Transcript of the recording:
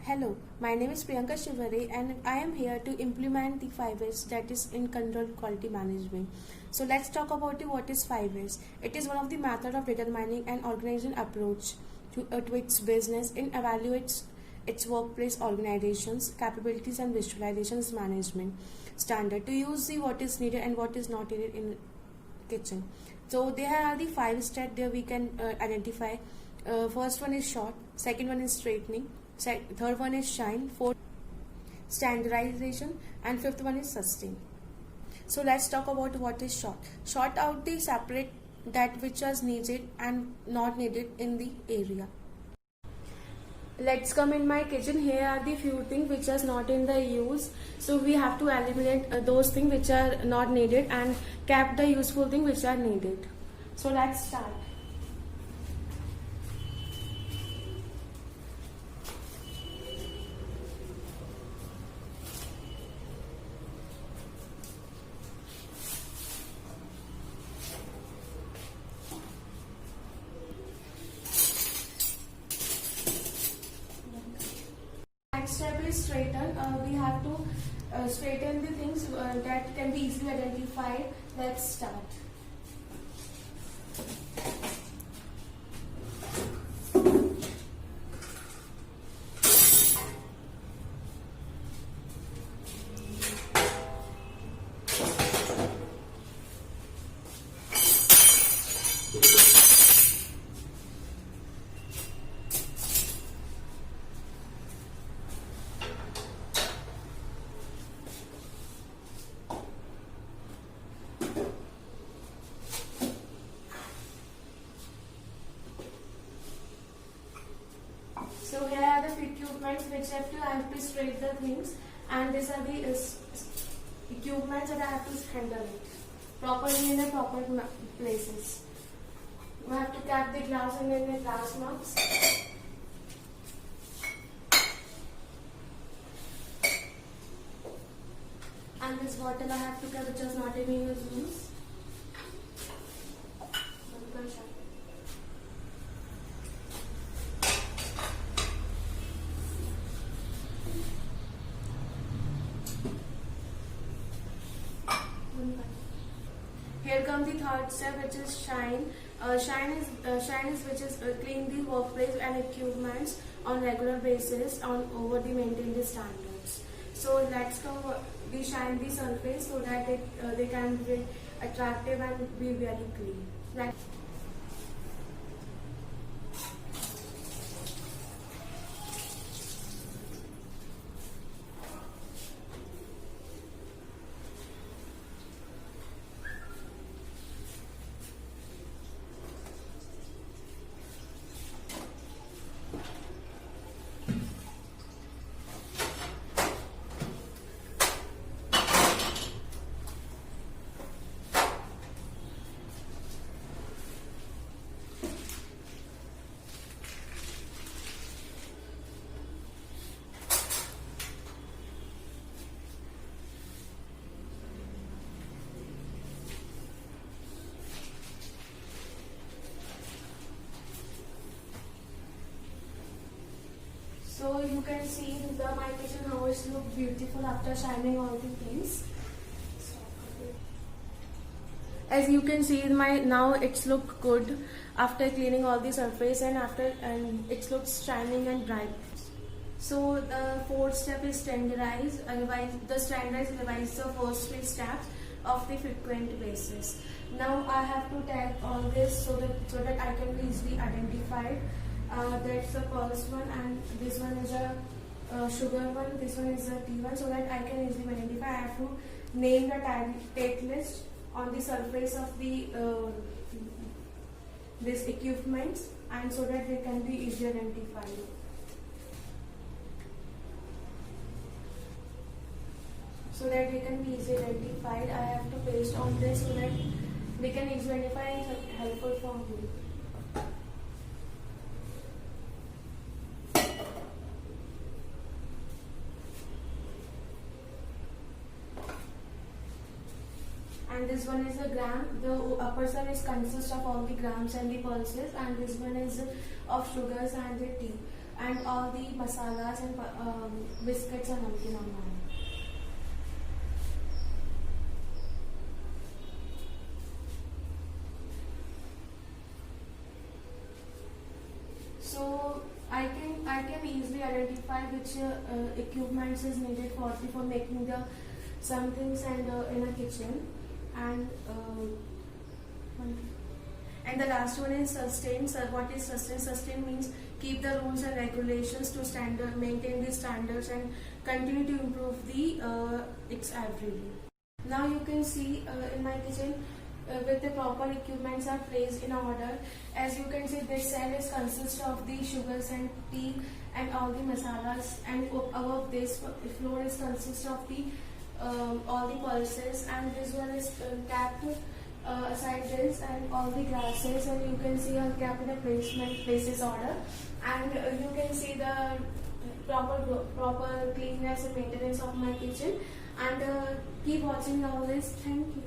Hello, my name is Priyanka Shivare and I am here to implement the 5S, that is in control quality management. So let's talk about what is 5S. It is one of the method of determining an organization approach to its business in evaluates its workplace organizations, capabilities and visualizations management standard to use the what is needed and what is not needed in kitchen. So there are the 5 steps there we can identify. First one is short, second one is straightening, third one is shine, fourth standardization, and fifth one is sustain. So let's talk about what is short. Short out the separate that which is needed and not needed in the area. Let's come in my kitchen. Here are the few things which are not in the use. So we have to eliminate those things which are not needed and keep the useful things which are needed. So let's start. Next step is straighten. We have to straighten the things that can be easily identified. Let's start. So here are the equipments which I have to straighten the things, and these are the equipments that I have to handle it properly in the proper places. We have to cap the glass and then the glass marks. And this bottle I have to cap which is not in use. Here comes the third step, which is shine. Shine is which is clean the workplace and equipments on regular basis on over the maintain the standards. So let's come we shine the surface so that they can be attractive and be very clean. So you can see my kitchen how it looks beautiful after shining all the things. As you can see, now it's look good after cleaning all the surface and it looks shining and bright. So the fourth step is standardize. Revise the first 3 steps of the frequent basis. Now I have to tag all this so that I can be easily identified. That's the first one, and this one is a sugar one, this one is a tea one, so that I can easily identify. I have to name the take list on the surface of the this equipments, and so that they can be easily identified. So that they can be easily identified, I have to paste on this so that they can easily identify and helpful for me. And this one is a gram. The upper side is consists of all the grams and the pulses, and this one is of sugars and the tea. and all the masalas and biscuits and namkeen on mine. So I can easily identify which equipment is needed for making the some things and in a kitchen, and and the last one is sustain. So what is sustain? Sustain means keep the rules and regulations to standard, maintain the standards, and continue to improve the it's every day. Now you can see in my kitchen with the proper equipments are placed in order. As you can see, this cell is consists of the sugars and tea and all the masalas, and above this floor is consists of the all the pulses, and this one is capped aside this and all the grasses, and you can see are kept in a places order, and you can see the proper cleanliness and maintenance of my kitchen, and keep watching all this. Thank you.